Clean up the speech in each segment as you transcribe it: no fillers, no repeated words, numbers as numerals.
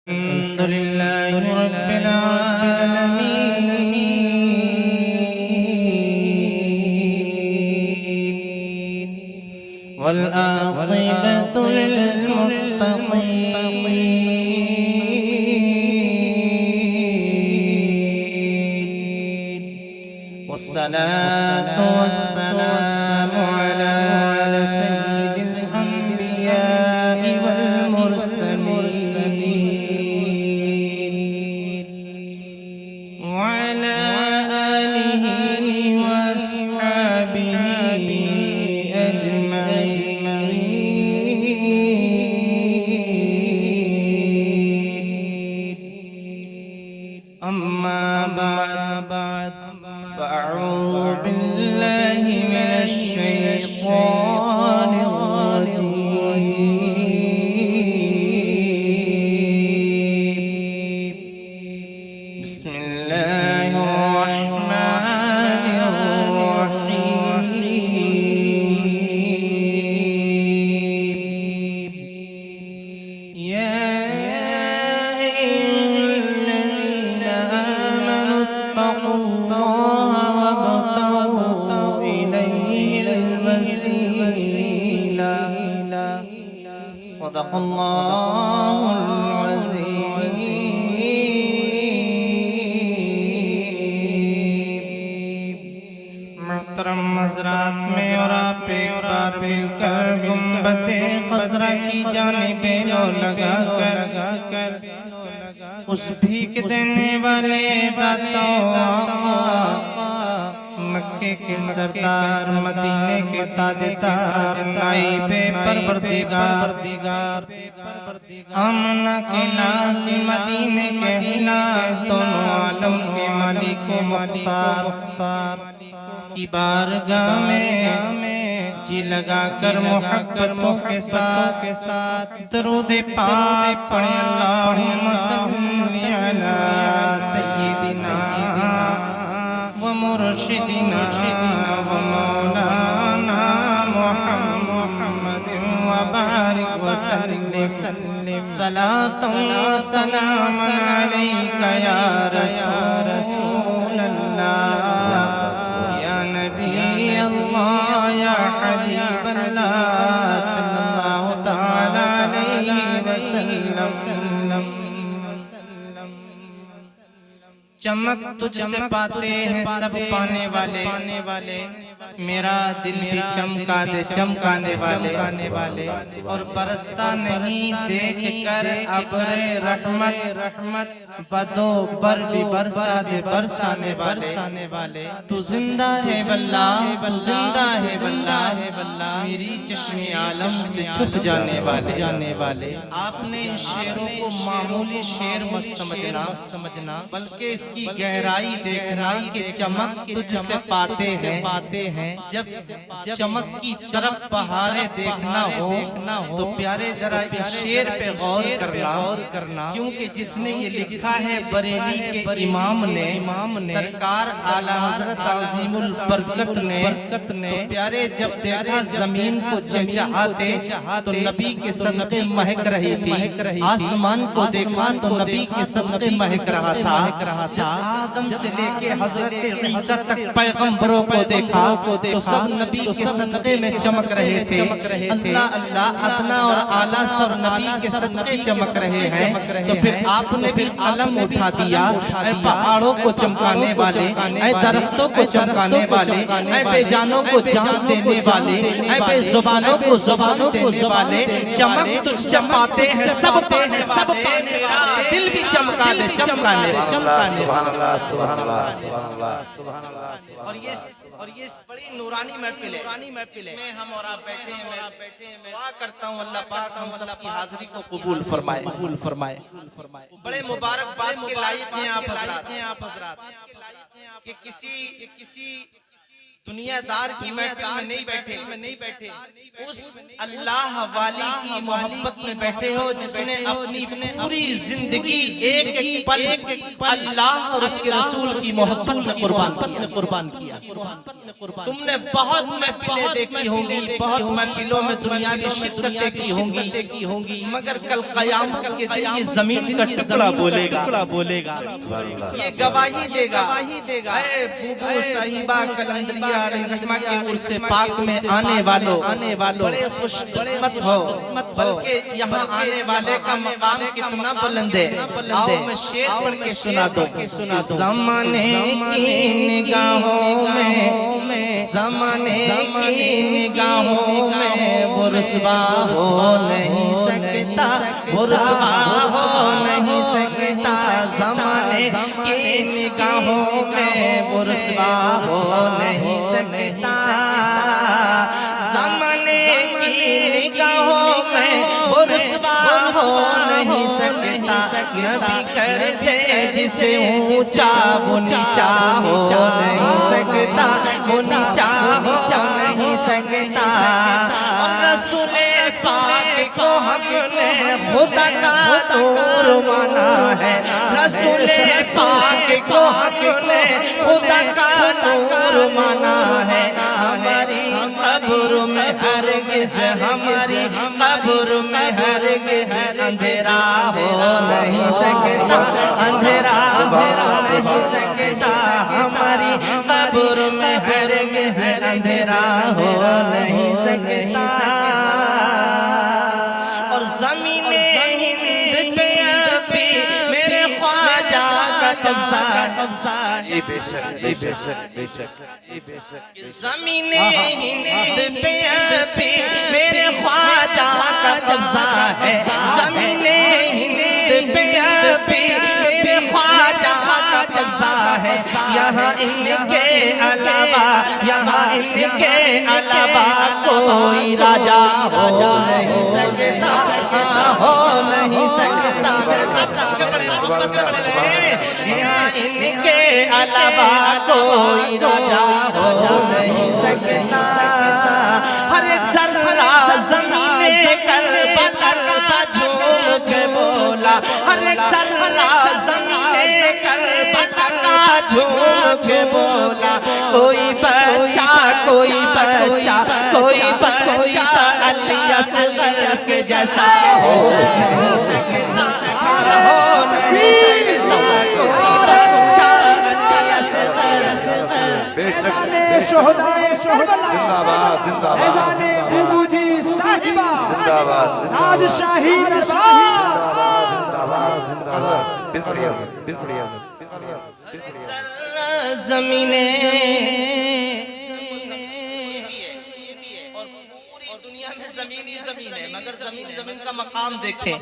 الحمد لله رب العالمين والعاقبة للمتقين والصلاة والسلام على سيد الأنبياء والمرسلين وعلى آله وأصحابه أجمعين أما بعد فأعوذ بالله من الشيطان الرجيم بسم الله الرحمن الرحيم يا أيها الذين آمنوا اتقوا الله وابتغوا إليه الوسيلة صدق الله العظيم محترم حضرات میں اور آپ ایک بار مل کر گنبد خضرا کی جانب لو لگا کر اس بھیک دینے والے داتا مکے کے سردار مدینے کے تاجدار نائب پروردگار آمنہ کے لال مدینے کے ہلال دونوں عالم کے مالک و مختار کی بارگاہ میں جی لگا کر محبتوں کے ساتھ درود پاک پڑھیں اللہم صلی علی سیدنا ومرشدنا ومولانا محمد وبارک وسلم صلاة وسلام علیک یا رسول اللہ یا نبی اللہ یا حبیب اللہ صلی اللہ تعالی علیہ وسلم چمک تجھ سے پاتے ہیں سب پانے والے میرا دل بھی چمکا دے چمکانے والے اور برستا نہیں دیکھ کر ابر رحمت بدو بر بھی برسا دے برسانے والے تو زندہ ہے واللہ تو زندہ ہے واللہ میری چشم عالم سے چھپ جانے والے آپ نے ان شعروں کو معمولی شعر مت سمجھنا بلکہ اس کی گہرائی دیکھنا کہ چمک تجھ سے پاتے ہیں جب چمک کی طرف بہاریں دیکھنا ہو تو پیارے ذرا اس شعر پہ غور کرنا کیونکہ جس نے یہ لکھا ہے بریلی کے امام نے سرکار اعلیٰ حضرت عظیم البرکت نے تو پیارے جب دیکھا زمین کو چہچہاتے تو نبی کے صدقے مہک رہی تھی آسمان کو دیکھا تو نبی کے صدقے مہک رہا تھا آدم سے لے کے حضرت عیسیٰ تک پیغمبروں کو دیکھا تو سب نبی کے صدقے میں چمک رہے تھے اللہ اللہ ادنا اور اعلیٰ سب نبی کے صدقے چمک رہے ہیں تو پھر آپ نے بھی علم اٹھا دیا اے پہاڑوں کو چمکانے والے اے درختوں کو چمکانے والے اے بے جانوں کو جان دینے والے اے بے زبانوں کو زبانوں دینے والے چمک تجھ سے پاتے ہیں سب پانے میرا دل بھی چمکا دے چمکانے سبحان اللہ اور یہ بڑی نورانی محفل ہے اس میں ہم اور آپ بیٹھے ہیں میں دعا کرتا ہوں اللہ پاک ہم سب کی حاضری کو قبول فرمائے بڑے مبارک بات کے لائق ہیں آپ حضرات کہ کسی دنیا دار کی محفل میں نہیں بیٹھے اس اللہ والی کی محبت میں بیٹھے ہو جس نے اپنی پوری زندگی ایک ایک پل اللہ اور اس کے رسول کی محبت میں قربان کیا. تم نے بہت محفلیں دیکھی ہوں گی, بہت محفلوں میں دنیاوی شرکتیں کی ہوں گی, مگر کل قیامت کے دن یہ زمین کا ٹکڑا بولے گا, یہ گواہی دے گا, اے بوبو صاحبہ کلندریہ رحمہ کے عرص پاک میں آنے والوں بڑے خوش قسمت ہو, بلکہ یہاں آنے والے کا مقام کتنا بلند ہے. آؤ میں شعر پڑھ کے سنا دو. زمانے کی نگاہوں میں, زمانے کی نگاہوں میں وہ رسوا ہو نہیں سکتا, وہ رسوا ہو نہیں سکتا. زمانے کی نگاہوں میں وہ رسوا ہو نہیں سکتا. زمانے کی نگاہوں میں وہ رسوا ہو نہیں سکتا. نبی کر دے جسے اونچا وہ نیچا ہو نہیں سکتا, وہ نیچا ہو نہیں سکتا. اور رسول پاک کو ہم نے خدا کا نور مانا ہے, رسول پاک کو ہم نے خدا کا نور مانا ہے. ہماری قبر میں ہرگز, ہماری قبر میں ہرگز اندھیرا ہو نہیں سکتا, اندھیرا ہو نہیں سکتا. ہماری قبر میں ہرگز اندھیرا ہو نہیں سکتا. اور زمین ہند پہ ابھی میرے خواجہ کا قبضہ ہے. زمین ہند پہ ابھی میرے خواجہ کا قبضہ ہے. زمین ہند پہ ابھی میرے خواجہ کا قبضہ ہے. یہاں ان کے علاوہ, یہاں ان کے علاوہ کوئی راجہ ہو نہیں سکتا, ہو نہیں سکتا. یہاں ان کے علاوہ کوئی راجہ ہو نہیں سکتا. ہر ایک ذرہ زمین کربلا کا جھوٹ بولا, ہر ایک ذرہ زمین کربلا کا جھوٹ بولا. کوئی بچہ, کوئی بچہ, کوئی بچہ علی اصغر کے جیسا ہو نہیں سکتا, ہو نہیں سکتا. شہدائے کربلا, فیضان بوبو جی صاحبہ, راج شاہی اور پوری دنیا میں زمین ہے, مگر زمین کا مقام دیکھیں.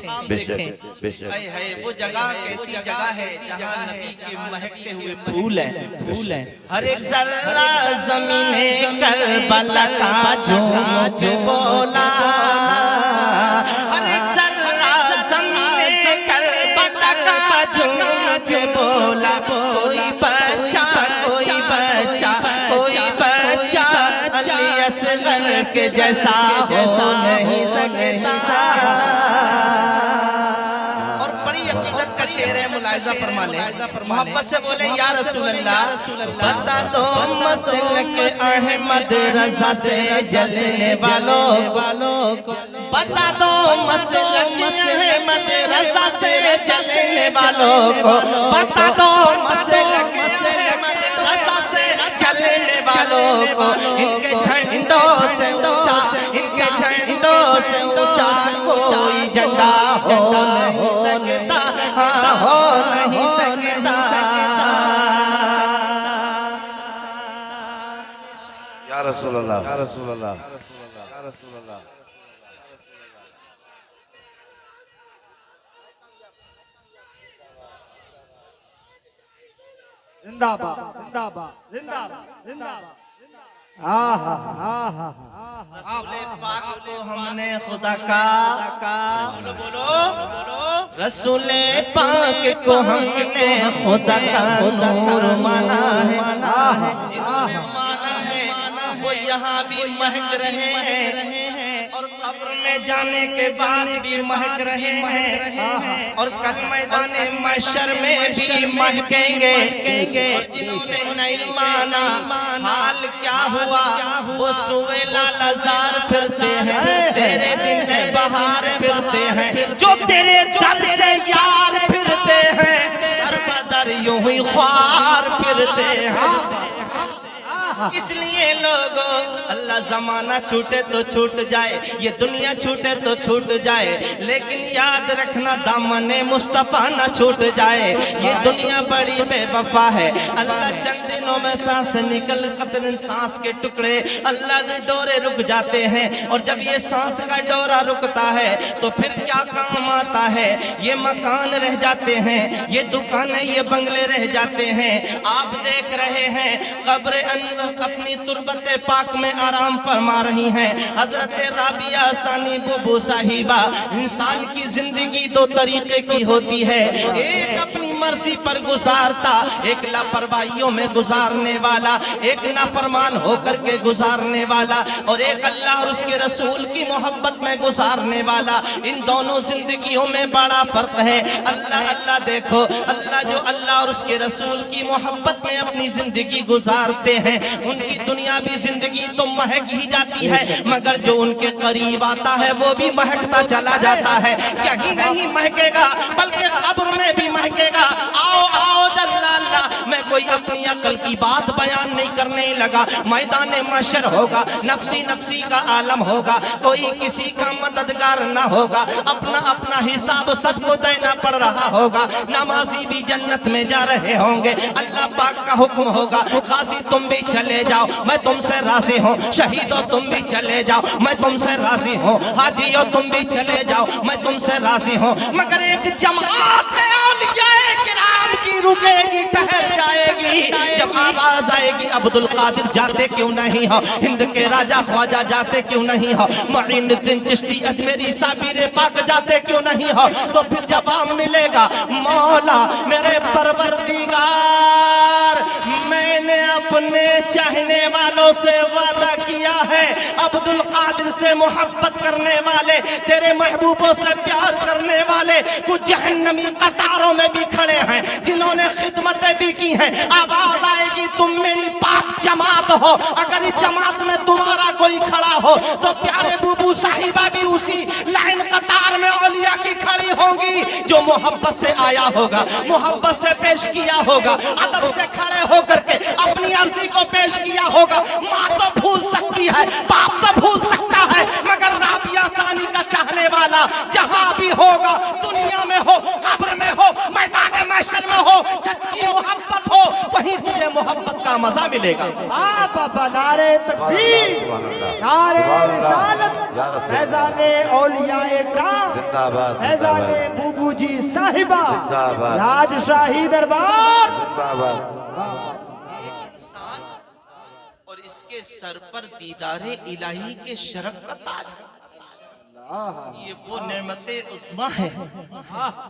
وہ جگہ کیسی جگہ ہے جہاں نبی کے مہکتے ہوئے پھول ہیں. ہر ایک ذرہ زمین کربلا کا جھوٹ بولا, ہر ایک ذرہ زمین کربلا کا جھوٹ بولا. کوئی بچہ, کوئی بچہ, کوئی بچہ علی اصغر کے جیسا ہو نہیں سکتا. اور بڑی عقیدت کا شعر ہے, ملاحظہ فرما لیں, محبت سے بولیں یا رسول اللہ. بتا دو مسلک احمد رضا سے جلنے والوں کو, بتا دو مسلک احمد رضا سے جلنے والوں کو, بتا دو مسلک احمد رضا سے جلنے والوں کو. ان کے جھنڈوں سے اونچا, ان کے جھنڈوں سے اونچا کوئی جھنڈا ہو نہیں سکتا, ہو نہیں سکتا. یا رسول اللہ, یا رسول اللہ, یا رسول اللہ. زندہ باد, زندہ باد, زندہ باد, زندہ باد. آہا آہا. رسول پاک کو ہم نے خدا کا, بولو, رسول پاک کو ہم نے خدا کا نور مانا ہے. جنہوں نے مانا ہے یہاں بھی مہک رہے ہیں اور قبر میں جانے کے بعد بھی مہک رہے ہیں اور کل میدان محشر میں بھی مہکیں گے اور جنہوں نے نہیں مانا حال کیا ہوا وہ سوئے لالزار پھرتے ہیں تیرے دن میں بہار پھرتے ہیں جو تیرے در سے یار پھرتے ہیں ہر بدر یوں ہی خوار پھرتے ہیں اس لیے لوگوں اللہ زمانہ چھوٹے تو چھوٹ جائے یہ دنیا چھوٹے تو چھوٹ جائے لیکن یاد رکھنا دامن مصطفیٰ نہ چھوٹ جائے یہ دنیا بڑی بے وفا ہے اللہ چند دنوں میں سانس نکل قطر سانس کے ٹکڑے اللہ کے ڈورے رک جاتے ہیں اور جب یہ سانس کا ڈورا رکتا ہے تو پھر کیا کام آتا ہے یہ مکان رہ جاتے ہیں یہ دکانیں یہ بنگلے رہ جاتے ہیں آپ دیکھ رہے ہیں قبر انور اپنی تربت پاک میں آرام فرما رہی ہیں حضرت رابعہ ثانی بوبو صاحبہ انسان کی زندگی دو طریقے کی ہوتی ہے ایک اپنی مرضی پر گزارتا ایک لاپرواہیوں میں گزارنے والا ایک نافرمان ہو کر کے گزارنے والا اور ایک اللہ اور اس کے رسول کی محبت میں گزارنے والا ان دونوں زندگیوں میں بڑا فرق ہے اللہ اللہ دیکھو اللہ جو اللہ اور اس کے رسول کی محبت میں اپنی زندگی گزارتے ہیں ان کی دنیاوی زندگی تو مہک ہی جاتی ہے مگر جو ان کے قریب آتا ہے وہ بھی مہکتا چلا جاتا ہے یہی نہیں مہکے گا بلکہ قبر میں بھی مہکے گا آؤ آؤ جل اللہ میں کوئی اپنی عقل کی بات بیان نہیں کرنے لگا میدان محشر ہوگا نفسی نفسی کا عالم ہوگا کوئی کسی کا مددگار نہ ہوگا اپنا اپنا حساب سب کو دینا پڑ رہا ہوگا نمازی بھی جنت میں جا رہے ہوں گے اللہ پاک کا حکم ہوگا غازی تم بھی چلے جاؤ میں تم سے راضی ہوں شہیدوں تم بھی چلے جاؤ میں تم سے راضی ہوں حاجیوں تم بھی چلے جاؤ میں تم سے راضی ہوں مگر ایک جماعت ہے اولیاء کرام کی رکے گی ٹھہر جائے گی جب آواز آئے گی عبدالقادر جاتے کیوں نہیں ہو ہند کے راجہ خواجہ جاتے کیوں نہیں ہو معین الدین چشتی اجمیری صابر پاک جاتے کیوں نہیں ہو تو پھر جواب ملے گا مولا میرے پروردگار میں نے اپنے چاہنے والوں سے وعدہ کیا ہے عبدالقادر سے محبت کرنے والے تیرے محبوبوں سے پیار کرنے والے کچھ جہنمی قطاروں میں بھی کھڑے ہیں جنہوں نے خدمتیں بھی کی ہیں آواز آئے گی تم میری پاک جماعت ہو اگر اس جماعت میں تمہارا کوئی کھڑا ہو تو پیارے بوبو صاحبہ بھی اسی لائن قطار میں اولیاء کی کھڑی ہوں گی جو محبت سے آیا ہوگا محبت سے پیش کیا ہوگا ادب سے کھڑے ہو کر کے اپنی عرضی کو پیش کیا ہوگا ماں تو بھول سکتی ہے باپ تو بھول سکتا ہے مگر رابعہ ثانی کا چاہنے والا جہاں بھی ہوگا دنیا میں ہو قبر میں ہو میدان محشر میں ہو سچی محبت ہو وہیں تجھے محبت کا مزہ ملے گا بابا نعرہ تکبیر نعرہ رسالت فیضان اولیاء اکرام فیضان بوبو جی صاحبہ راجشاہی دربار اور اس کے سر پر دیدار الہی کے شرف کا تاج یہ وہ نعمت عظمیٰ ہے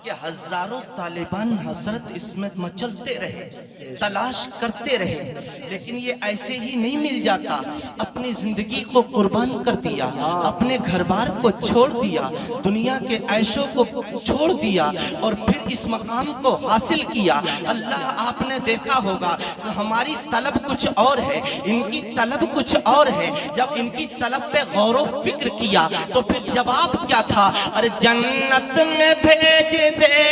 کہ ہزاروں طالبان حسرت اس میں مچلتے رہے تلاش کرتے رہے لیکن یہ ایسے ہی نہیں مل جاتا اپنی زندگی کو قربان کر دیا اپنے گھر بار کو چھوڑ دیا دنیا کے عیشوں کو چھوڑ دیا اور پھر اس مقام کو حاصل کیا اللہ آپ نے دیکھا ہوگا ہماری طلب کچھ اور ہے ان کی طلب کچھ اور ہے جب ان کی طلب پہ غور و فکر کیا تو پھر جواب کیا تھا ارے جنت میں بھیج دے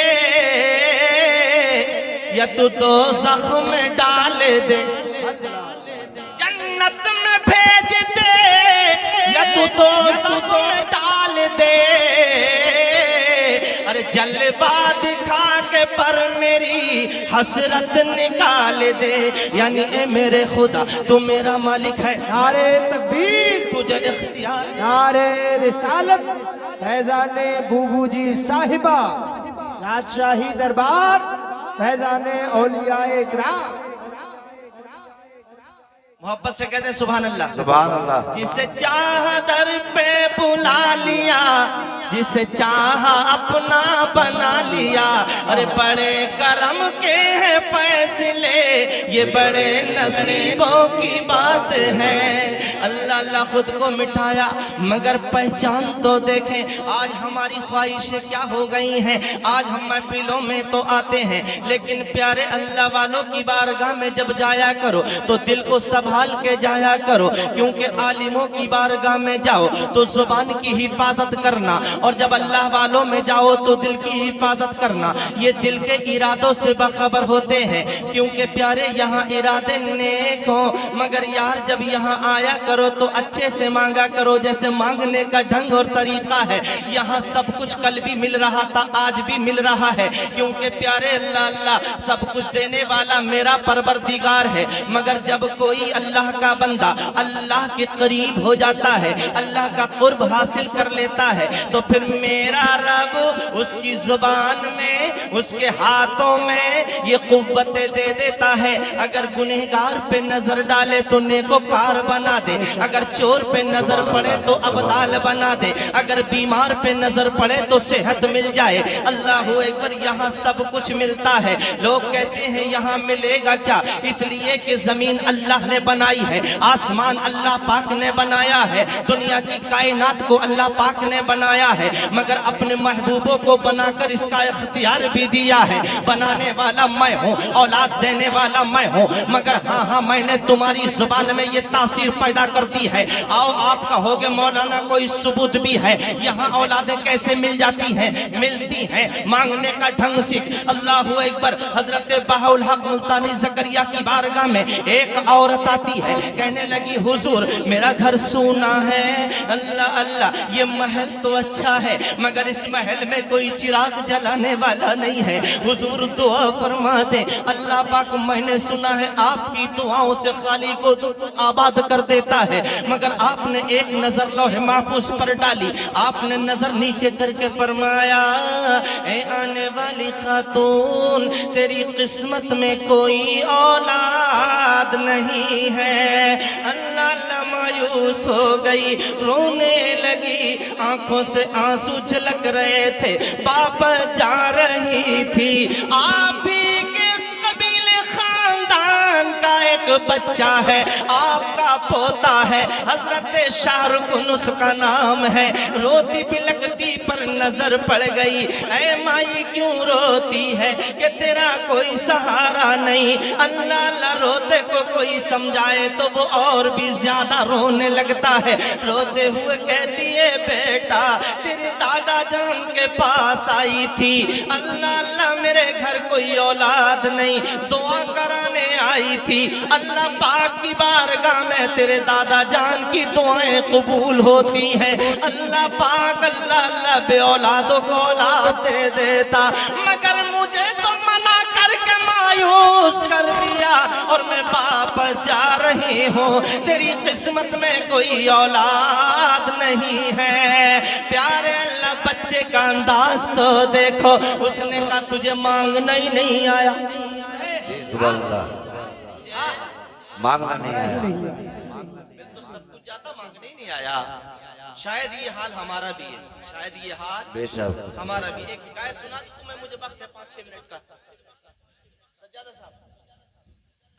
یا تو دوزخ میں ڈال دے جنت میں بھیج دے یا تو دوزخ میں ڈال دے ارے جلوہ دکھا کے پر میری حسرت نکال دے یعنی اے میرے خدا تو میرا مالک ہے نعرہ تکبیر تجھے اختیار نعرہ رسالت فیضان بوبو جی صاحبہ راجشاہی دربار فیضان اولیاء اکرام محبت سے کہتے ہیں سبحان اللہ سبحان اللہ جسے چاہا در پہ بلا لیا جسے چاہا اپنا بنا لیا ارے بڑے کرم کے ہیں فیصلے یہ بڑے نصیبوں کی بات ہے اللہ اللہ خود کو مٹایا، مگر پہچان تو دیکھیں آج ہماری خواہشیں کیا ہو گئی ہیں۔ آج ہم محفلوں میں تو آتے ہیں لیکن پیارے اللہ والوں کی بارگاہ میں جب جایا کرو تو دل کو سنبھال کے جایا کرو، کیونکہ عالموں کی بارگاہ میں جاؤ تو زبان کی حفاظت کرنا، اور جب اللہ والوں میں جاؤ تو دل کی حفاظت کرنا۔ یہ دل کے ارادوں سے باخبر ہوتے ہیں، کیونکہ پیارے یہاں ارادے نیک ہوں، مگر یار جب یہاں آیا کرو تو اچھے سے مانگا کرو، جیسے مانگنے کا ڈھنگ اور طریقہ ہے۔ یہاں سب کچھ کل بھی مل رہا تھا، آج بھی مل رہا ہے، کیونکہ پیارے اللہ اللہ سب کچھ دینے والا میرا پروردگار ہے۔ مگر جب کوئی اللہ کا بندہ اللہ کے قریب ہو جاتا ہے، اللہ کا قرب حاصل کر لیتا ہے، تو پھر میرا رب اس کی زبان میں، اس کے ہاتھوں میں یہ قوتیں دے دیتا ہے۔ اگر گنہگار پہ نظر ڈالے تو نیکوکار بنا دے، اگر چور پہ نظر پڑے تو ابدال بنا دے، اگر بیمار پہ نظر پڑے تو صحت مل جائے۔ اللہ اکبر، یہاں سب کچھ ملتا ہے۔ لوگ کہتے ہیں یہاں ملے گا کیا؟ اس لیے کہ زمین اللہ نے بنائی ہے، آسمان اللہ پاک نے بنایا ہے، دنیا کی کائنات کو اللہ پاک نے بنایا ہے، مگر اپنے محبوبوں کو بنا کر اس کا اختیار بھی دیا ہے۔ بنانے والا میں ہوں، اولاد دینے والا میں ہوں، مگر ہاں میں نے تمہاری زبان میں یہ تاثیر پیدا کر دی ہے۔ آؤ آپ کہو گے مولانا کوئی ثبوت بھی ہے؟ یہاں اولادیں کیسے مل جاتی ہیں؟ ملتی ہیں، مانگنے کا ڈھنگ سیکھ۔ اللہ اکبر، حضرت بہاءالحق ملتانی زکریا کی بارگاہ میں ایک عورت آتی ہے، کہنے لگی حضور میرا گھر سونا ہے، اللہ اللہ یہ محل تو اچھا ہے مگر اس محل میں کوئی چراغ جلانے والا نہیں ہے، حضور دعا فرما دے۔ اللہ پاک میں نے سنا ہے آپ کی دعاؤں سے خالق کو آباد کر دیتا ہے، مگر آپ نے ایک نظر لوح محفوظ پر ڈالی، آپ نے نظر نیچے کر کے فرمایا اے آنے والی خاتون تیری قسمت میں کوئی اولاد نہیں ہے۔ اللہ اللہ مایوس ہو گئی، رونے لگی، آنکھوں سے آنسو جھلک رہے تھے، باپ جا رہی تھی۔ آپ ہی کے قبیلے خاندان کا ایک بچہ ہے، آپ کا پوتا ہے، حضرت شاہ رخ اس کا نام ہے۔ روتی بلکتی پر نظر پڑ گئی، اے مائی کیوں روتی ہے کہ تیرا کوئی سہارا نہیں۔ اللہ اللہ روتے کو کوئی سمجھائے تو وہ اور بھی زیادہ رونے لگتا ہے، روتے ہوئے کہتی ہے بیٹا تیرے دادا جان کے پاس آئی تھی، اللہ اللہ میرے گھر کوئی اولاد نہیں، دعا کرانے آئی تھی، اللہ پاک کی بارگاہ میں تیرے دادا جان کی دعائیں قبول ہوتی ہیں، اللہ پاک اللہ اللہ بے اولادوں کو اولاد دے دیتا، مگر مجھے تو منع کر کے مایوس کر دیا اور میں واپس جا رہی ہوں، تیری قسمت میں کوئی اولاد نہیں ہے۔ پیارے اللہ بچے کا انداز تو دیکھو، اس نے کہا تجھے مانگنا ہی نہیں آیا، جی سبحان اللہ، مانگنا نہیں آیا، تو سب کچھ جاتا مانگنے ہی نہیں آیا۔ شاید یہ حال ہمارا بھی ہے، شاید یہ حال بے شک ہمارا بھی۔ ایک حکایت سنا دی تمہیں، مجھے وقت ہے 5-6 منٹ کا۔ سجادہ صاحب،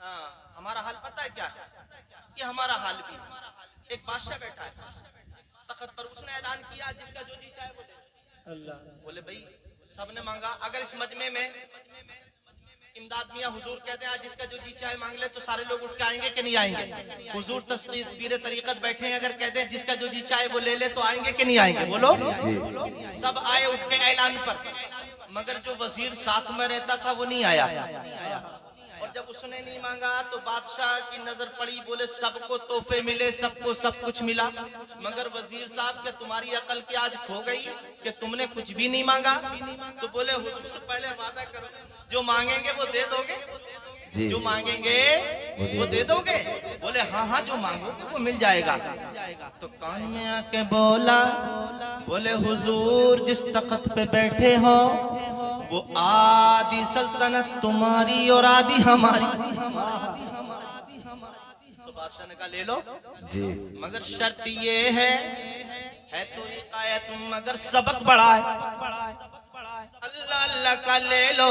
ہاں ہمارا حال پتہ ہے کیا ہے؟ یہ ہمارا حال بھی ہے۔ ایک بادشاہ بیٹھا ہے تخت پر، اس نے اعلان کیا جس کا جو جی چاہے وہ دے۔ اللہ بولے بھائی سب نے مانگا، اگر اس مجمع میں امداد میاں حضور کہتے ہیں آج جس کا جو جی چاہے مانگ لے تو سارے لوگ اٹھ کے آئیں گے کہ نہیں آئیں گے؟ حضور تصدیق پیر طریقت بیٹھے ہیں، اگر کہتے ہیں جس کا جو جی چاہے وہ لے لے تو آئیں گے کہ نہیں آئیں گے؟ بولو سب آئے اٹھ کے اعلان پر، مگر جو وزیر ساتھ میں رہتا تھا وہ نہیں آیا، اور جب اس نے نہیں مانگا تو بادشاہ کی نظر پڑی، بولے سب کو تحفے ملے، سب کو سب کچھ ملا، مگر وزیر صاحب کہ تمہاری عقل کی آج کھو گئی کہ تم نے کچھ بھی نہیں مانگا؟ تو بولے حضور پہلے وعدہ کرو جو مانگیں گے وہ دے دو گے، جو مانگیں گے وہ دے دو گے؟ بولے ہاں جو مانگو گے وہ مل جائے گا۔ تو کان میں آ کے بولا، بولے حضور جس تخت پہ بیٹھے ہو وہ آدھی سلطنت تمہاری اور آدھی ہماری۔ تو بادشاہ نے کہا لے لو، مگر شرط یہ ہے تو حکایت مگر سبق بڑا ہے، اللہ اللہ کا لے لو۔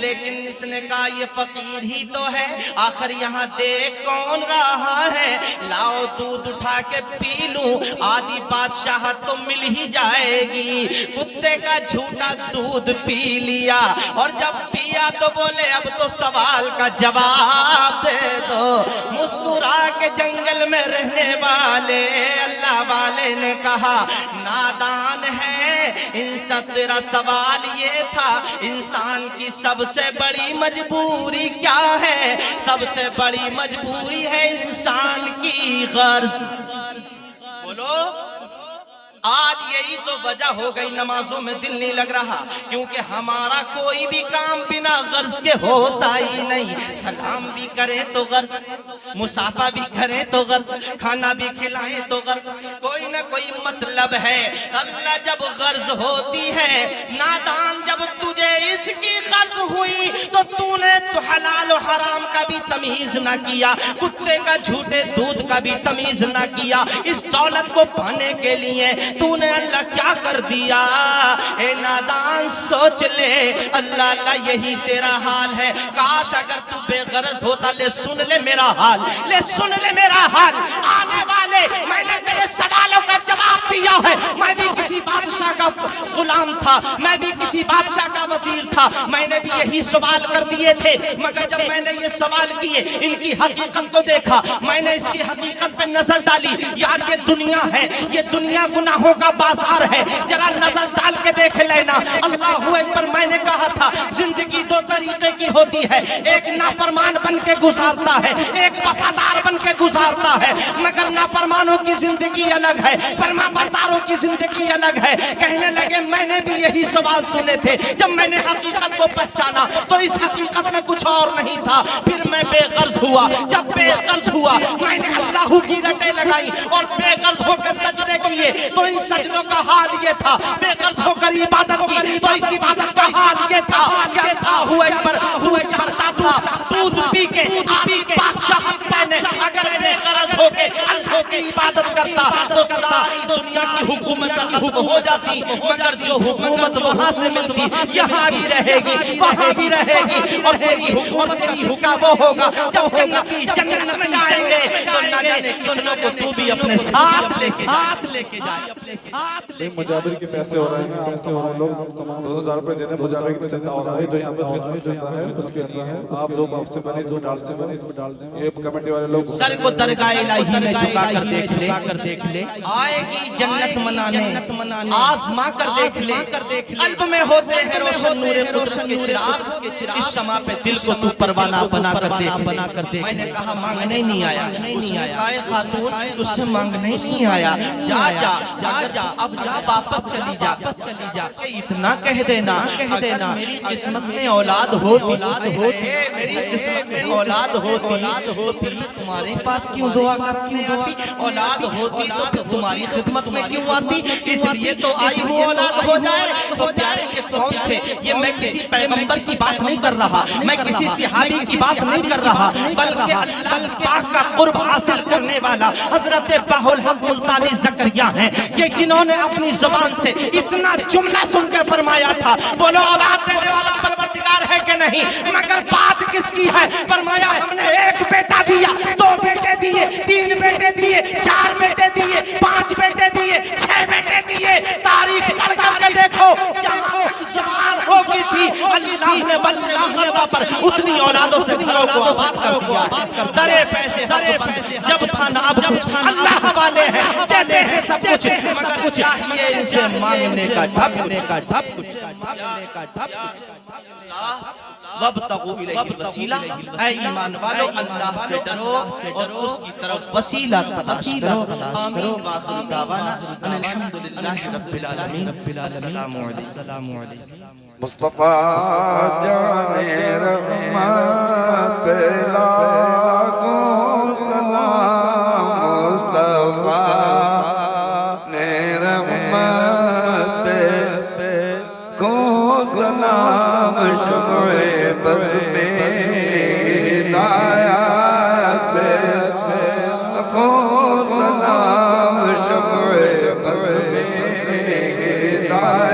لیکن اس نے کہا یہ فقیر ہی تو ہے، آخر یہاں دیکھ کون رہا ہے، لاؤ دودھ اٹھا کے پی لوں، آدھی بادشاہت تو مل ہی جائے گی۔ کتے کا جھوٹا دودھ پی لیا، اور جب پیا تو بولے اب تو سوال کا جواب دے دو۔ مسکرا کے جنگل میں رہنے والے اللہ والے نے کہا نادان ہے انسان، تیرا سوال یہ تھا انسان کی سب سے بڑی مجبوری کیا ہے؟ سب سے بڑی مجبوری ہے انسان کی غرض۔ بولو، آج یہی تو وجہ ہو گئی نمازوں میں دل نہیں لگ رہا، کیونکہ ہمارا کوئی بھی کام بنا غرض کے ہوتا ہی نہیں۔ سلام بھی کریں تو غرض، مسافہ بھی کریں تو غرض، کھانا بھی کھلائیں تو غرض، کوئی نہ کوئی مطلب ہے۔ اللہ جب غرض ہوتی ہے، نادان جب تجھے اس کی غرض ہوئی تو نے تو حلال و حرام کا بھی تمیز نہ کیا، کتے کا جھوٹے دودھ کا بھی تمیز نہ کیا۔ اس دولت کو پانے کے لیے تو نے اللہ کیا کر دیا؟ اے نادان سوچ لے، اللہ اللہ یہی تیرا حال ہے۔ کاش اگر تو بے غرض ہوتا، لے سن لے میرا حال، لے سن لے میرا حال۔ آنے والے میں نے تیرے سوالوں کا جواب دیا ہے۔ میں بھی کسی بادشاہ کا غلام تھا، میں بھی کسی بادشاہ کا وزیر تھا، میں نے بھی یہی سوال کر دیے تھے، مگر جب میں نے یہ سوال کیے، ان کی حقیقت کو دیکھا، میں نے اس کی حقیقت پہ نظر ڈالی، یار یہ دنیا ہے، یہ دنیا گناہوں کا بازار ہے، ذرا نظر ڈال کے دیکھ لینا۔ اللہ اکبر، میں نے کہا تھا زندگی دو طریقے کی ہوتی ہے، ایک نافرمان بن کے گزارتا ہے، ایک وفادار بن کے گزارتا ہے، مگر نافرمانوں کی زندگی الگ ہے، فرمانبرداروں کی زندگی الگ ہے۔ کہنے لگے میں نے بھی یہی سوال سنے تھے، جب میں نے حقیقت کو پہچانا تو اس حقیقت میں کچھ اور نہیں تھا، پھر میں بے غرض ہوا۔ جب بے غرض ہوا میں نے اللہ کی رٹیں لگائی اور بے غرض ہو کے سجدے کیے، تو ان سجدوں کا حال یہ تھا، بے غرض ہو کر عبادت کی تو اس عبادت کا حال یہ تھا کہ اللہ اکبر ہوئے چاہتا تھا دودھ پی کے آدھی بادشاہت پہنے، اگر بے غرض ہو کے اللہ کی عبادت کرتا تو ساری دنیا کی حکومت ہو جاتی، مگر جو حکومت وہاں سے ملتی یہاں بھی رہے گی، وہاں بھی رہے گی، اور تیری حکومت کا سکا وہ ہوگا جب جنت میں جائیں گے تو نہ جانے کتنوں کو تو بھی اپنے ساتھ لے کے جائے۔ مجابر کے پیسے ہو رہے ہیں، پیسے ہو رہے ہیں، لوگ 2000 روپے دینے مجابر کی چندہ ہو رہا ہے، جو یہاں پر خدمت دیتا ہے اس کے لیے ہے۔ آپ لوگ آپ سے بنے جو ڈال دیں، یہ کمیٹی والے لوگ سر کو درگاہ الہی میں جھکا کر دیکھ لے، آئے گی جنت منانے، آزما کر دیکھ لے، قلب میں ہوتے ہیں روشن نور قدرت کے چراغ، اس شمع پہ دل کو تو پروانہ بنا کر دیکھ۔ میں نے کہا مانگنے ہی نہیں آیا، اس نے کہا اے خاتون تجھ سے مانگنے ہی نہیں آیا، جا اب جا واپس چلی جا، اتنا کہہ دینا میری قسمت میں اولاد ہوتی، میری قسمت میں اولاد ہوتی تو پھر میں تمہارے پاس کیوں دعا کرتی؟ اولاد ہوتی تو پھر تمہاری خدمت میں کیوں آتی؟ اس لیے تو آئی ہوں اولاد ہو جائے۔ تو پیارے کے کون تھے؟ یہ میں کسی پیغمبر کی بات نہیں کر رہا، میں کسی صحابی کی بات نہیں کر رہا، بلکہ اللہ پاک کا قرب حاصل کرنے والا حضرت بہاء الحق ملتانی زکریا ہیں، یہ جنہوں نے اپنی زبان سے اتنا جملہ سن کے فرمایا تھا، بولو اولاد دینے والا پروردگار ہے کہ نہیں، مگر بات کس کی ہے؟ فرمایا ہم نے ایک بیٹا دیا، 2 بیٹے دیے، 3 بیٹے دیے، 4 بیٹے دیے، 5 بیٹے دیے، 6 بیٹے دیے، تاریخ پڑھ کر کے دیکھو جہاں تک زبان ہوگی تھی اللہ نے واللہ پر اتنی اولادوں سے گھروں کو آباد کر دیا۔ درے پیسے جب تھا نہ اب کچھ، اللہ والے ہیں دیتے ہیں سب کچھ، مگر چاہیے ان سے مانگنے کا ڈھب کچھ۔ وَابْتَغُوا إِلَيْهِ الْوَسِيلَةَ، اے ایمان والو اللہ سے ڈرو اور اس کی طرف وسیلہ تلاش کرو۔ آمین وآخر دعوانا ان الحمدللہ رب العالمین۔ السلام علیکم۔ مصطفیٰ جان رحمت پہ لاکھوں سلام، مصطفیٰ نے رحمت پہ کو سلام، شمع بز میں ہدایت پہ کو سلام، شمع بز میں ہدایت